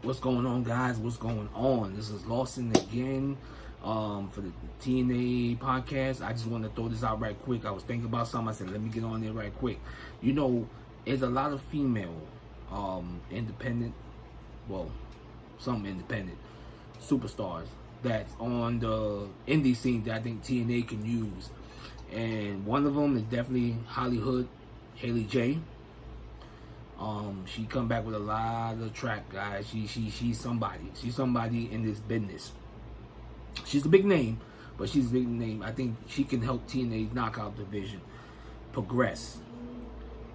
What's going on, guys? What's going on? This is Lawson again for the TNA podcast. I just want to throw this out right quick. I was thinking about something. I said, let me get on there right quick. You know, there's a lot of female independent, well, some independent superstars that's on the indie scene that I think TNA can use. And one of them is definitely Hollywood, Haley J. She come back with a lot of track, guys. She's somebody. She's somebody in this business. She's a big name, but she's a big name. I think she can help TNA's knockout division progress.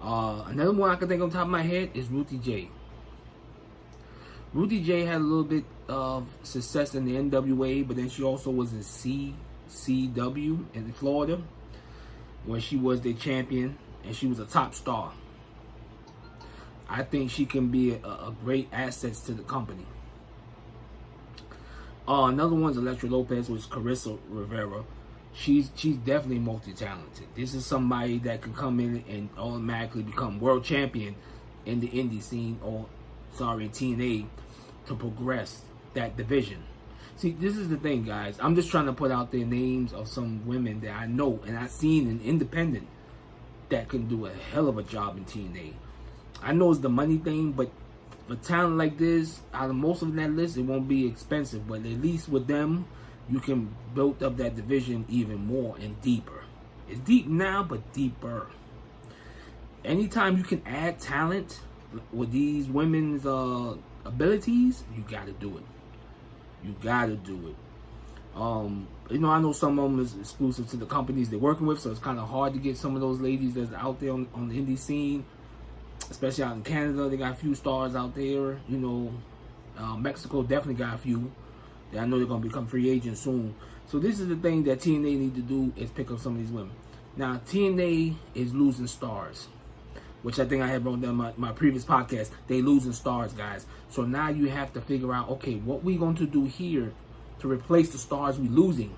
Another one I can think on top of my head is Ruthie J. Ruthie J had a little bit of success in the NWA, but then she also was in CCW in Florida, where she was the champion and she was a top star. I think she can be a great asset to the company. Another one's Elektra Lopez, which is Carissa Rivera. She's definitely multi-talented. This is somebody that can come in and automatically become world champion in the indie scene, or sorry, TNA, to progress that division. See, this is the thing, guys. I'm just trying to put out there names of some women that I know and I've seen in independent that can do a hell of a job in TNA. I know it's the money thing, but for talent like this, out of most of that list, it won't be expensive. But at least with them, you can build up that division even more and deeper. It's deep now, but deeper. Anytime you can add talent with these women's abilities, you got to do it. You got to do it. You know, I know some of them is exclusive to the companies they're working with, so it's kind of hard to get some of those ladies that's out there on the indie scene. Especially out in Canada, they got a few stars out there. You know, Mexico definitely got a few. That I know they're going to become free agents soon. So this is the thing that TNA need to do, is pick up some of these women. Now, TNA is losing stars, which I think I had brought down my previous podcast. They losing stars, guys. So now you have to figure out, okay, what we going to do here to replace the stars we losing.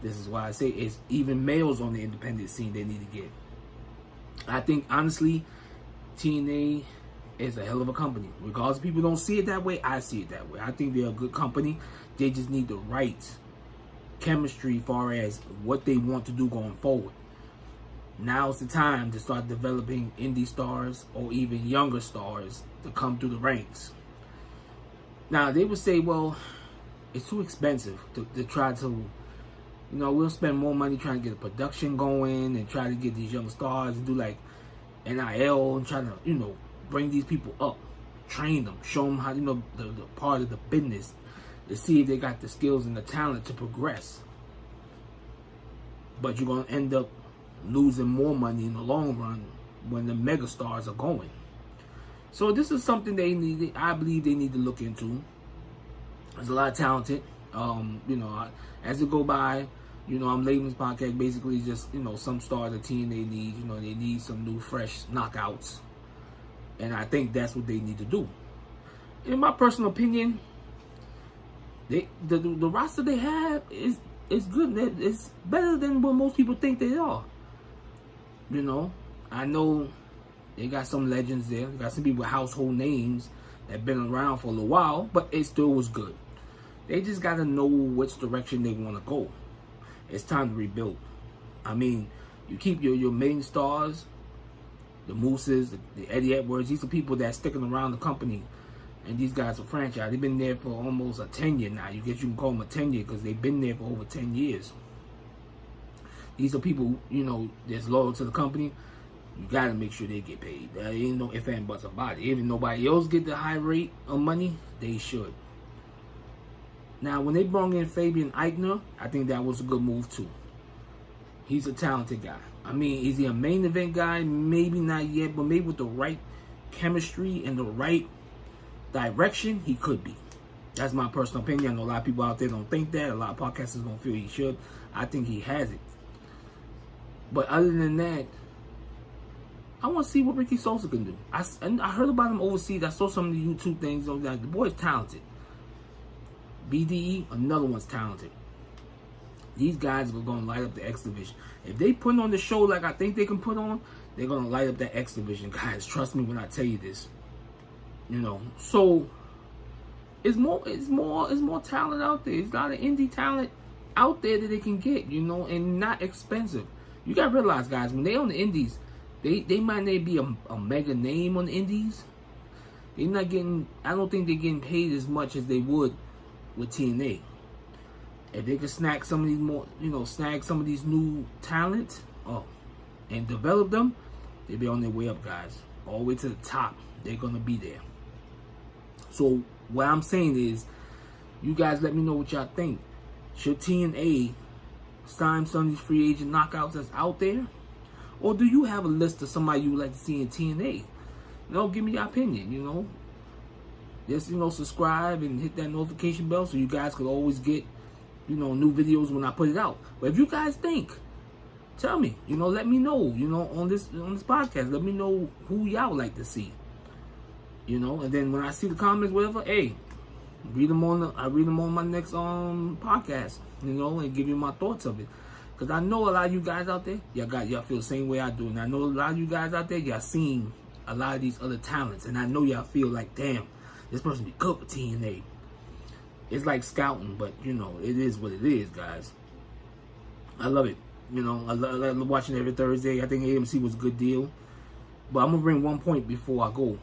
This is why I say it's even males on the independent scene they need to get. I think, honestly, TNA is a hell of a company. Regardless if people don't see it that way, I see it that way. I think they're a good company. They just need the right chemistry as far as what they want to do going forward. Now's the time to start developing indie stars or even younger stars to come through the ranks. Now, they would say, well, it's too expensive to try to, you know, we'll spend more money trying to get a production going and try to get these young stars and do like NIL and trying to, you know, bring these people up, train them, show them how, you know, the part of the business, to see if they got the skills and the talent to progress. But you're going to end up losing more money in the long run when the mega stars are going. So this is something I believe they need to look into. There's a lot of talented, you know, as it go by. You know, I'm labeling this podcast basically just, you know, some stars that TNA needs. You know, they need some new, fresh knockouts. And I think that's what they need to do. In my personal opinion, the roster they have is good. It's better than what most people think they are. You know, I know they got some legends there. They got some people with household names that have been around for a little while, but it still was good. They just got to know which direction they want to go. It's time to rebuild. I mean, you keep your main stars, the Mooses, the Eddie Edwards. These are people that are sticking around the company. And these guys are franchise. They've been there for almost a 10-year now. You can call them a 10-year because they've been there for over 10 years. These are people, you know, that's loyal to the company. You got to make sure they get paid. There ain't no ifs and buts about it. Even nobody else get the high rate of money, they should. Now, when they brought in Fabian Eichner, I think that was a good move too. He's a talented guy. I mean, is he a main event guy? Maybe not yet, but maybe with the right chemistry and the right direction, he could be. That's my personal opinion. I know a lot of people out there don't think that. A lot of podcasters don't feel he should. I think he has it. But other than that, I want to see what Ricky Sosa can do. I heard about him overseas. I saw some of the YouTube things. The boy's talented. BDE, another one's talented. These guys are going to light up the X Division. If they put on the show like I think they can put on, they're going to light up that X Division. Guys, trust me when I tell you this. You know, so It's more talent out there. There's a lot of indie talent out there that they can get, and not expensive. You gotta realize, guys, when they on the indies, they might not be a mega name on the indies. They're not getting. I don't think they're getting paid as much as they would with TNA. If they could snag some of these more, snag some of these new talent, and develop them, they'll be on their way up, guys. All the way to the top. They're gonna be there. So what I'm saying is, you guys let me know what y'all think. Should TNA sign some of these free agent knockouts that's out there? Or do you have a list of somebody you would like to see in TNA? Give me your opinion, Just, subscribe and hit that notification bell so you guys could always get, new videos when I put it out. But if you guys think, tell me, let me know, on this podcast. Let me know who y'all would like to see. And then when I see the comments, whatever, hey, I read them on my next podcast, and give you my thoughts of it. Because I know a lot of you guys out there, y'all feel the same way I do. And I know a lot of you guys out there, y'all seen a lot of these other talents. And I know y'all feel like, damn, this person be good for TNA. It's like scouting, but, it is what it is, guys. I love it. I love watching every Thursday. I think AMC was a good deal. But I'm going to bring one point before I go.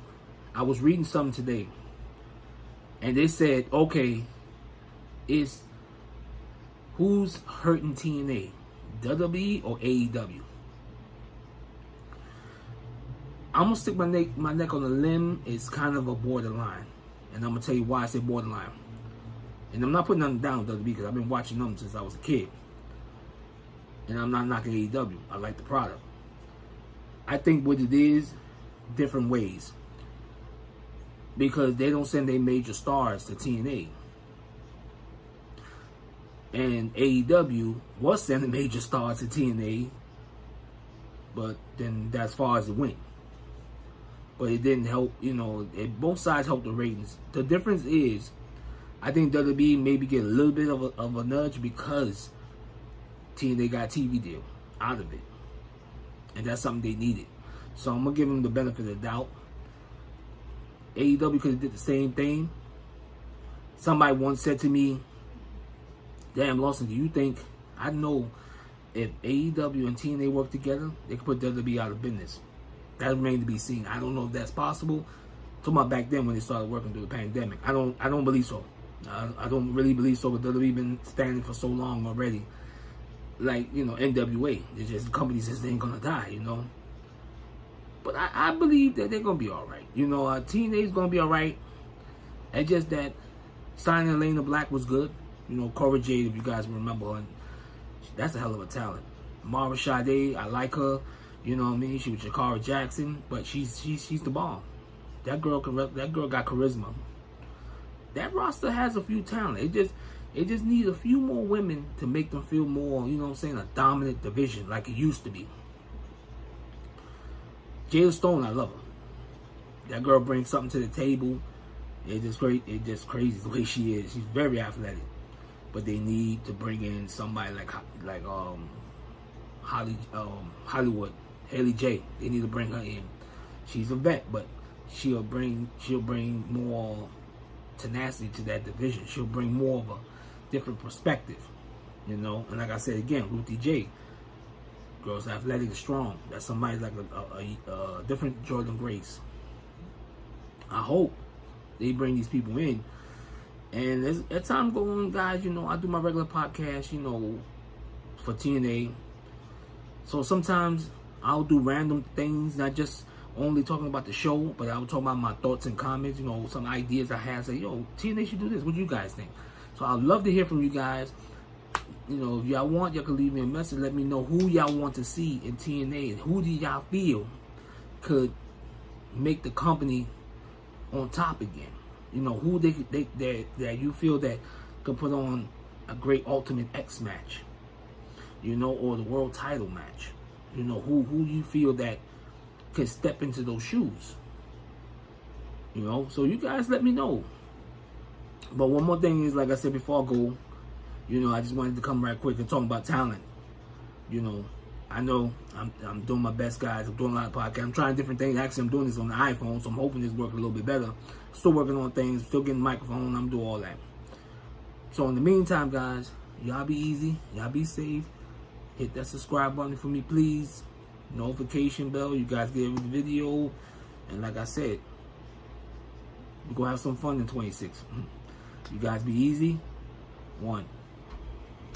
I was reading something today. And they said, okay, who's hurting TNA? WWE or AEW? I'm going to stick my neck on the limb. It's kind of a borderline. And I'm going to tell you why I say borderline. And I'm not putting nothing down with WWE because I've been watching them since I was a kid. And I'm not knocking AEW. I like the product. I think what it is, different ways. Because they don't send their major stars to TNA. And AEW was sending major stars to TNA. But then that's as far as it went. But it didn't help, both sides helped the ratings. The difference is, I think WWE maybe get a little bit of a nudge because TNA got a TV deal out of it. And that's something they needed. So I'm going to give them the benefit of the doubt. AEW could have did the same thing. Somebody once said to me, damn, Lawson, do you think, I know if AEW and TNA work together, they could put WWE out of business. That remains to be seen. I don't know if that's possible. I'm talking about back then when they started working through the pandemic. I don't believe so. I don't really believe so, but WWE been standing for so long already. Like, NWA. It's just the company says they ain't gonna die, But I believe that they're gonna be alright. TNA's gonna be alright. It's just that signing Elena Black was good. Cora Jade, if you guys remember, and that's a hell of a talent. Mara Sade, I like her. You know what I mean? She was Jakara Jackson, but she's the bomb. That girl got charisma. That roster has a few talent. It just needs a few more women to make them feel more, a dominant division like it used to be. Jada Stone, I love her. That girl brings something to the table. It's just great. It's just crazy the way she is. She's very athletic. But they need to bring in somebody like Hollywood, Haley J. They need to bring her in. She's a vet, but she'll bring more tenacity to that division. She'll bring more of a different perspective, And like I said again, Ruthie J. Girl's athletic and strong. That's somebody like a different Jordan Grace. I hope they bring these people in. And as time goes on, guys, I do my regular podcast, for TNA. So sometimes I'll do random things, not just only talking about the show, but I'll talk about my thoughts and comments, some ideas I have. Say, TNA should do this. What do you guys think? So I'd love to hear from you guys. If y'all want, y'all can leave me a message. Let me know who y'all want to see in TNA. And who do y'all feel could make the company on top again? Who that you feel that could put on a great Ultimate X match, or the world title match. Who you feel that can step into those shoes. So you guys let me know. But one more thing is, like I said before I go, I just wanted to come right quick and talk about talent. I know I'm doing my best, guys. I'm doing a lot of podcasts. I'm trying different things. Actually, I'm doing this on the iPhone, so I'm hoping this works a little bit better. Still working on things. Still getting microphone. I'm doing all that. So in the meantime, guys, y'all be easy. Y'all be safe. Hit that subscribe button for me, please. Notification bell. You guys get every video. And like I said, we're going to have some fun in 26. You guys be easy. 1.